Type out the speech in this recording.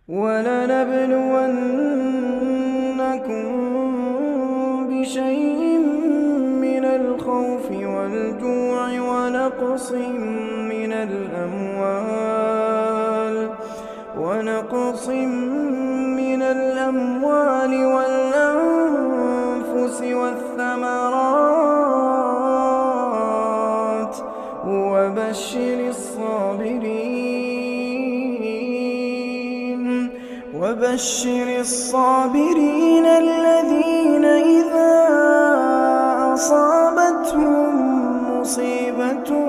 وَلَنَبْلُوَنَّكُم بِشَيْءٍ مِّنَ الْخَوْفِ وَالْجُوعِ وَنَقْصٍ مِّنَ الْأَمْوَالِ وَالْأَنفُسِ وَالثَّمَرَاتِ ۗ وَبَشِّرِ الصَّابِرِينَ الَّذِينَ إِذَا أَصَابَتْهُم مُّصِيبَةٌ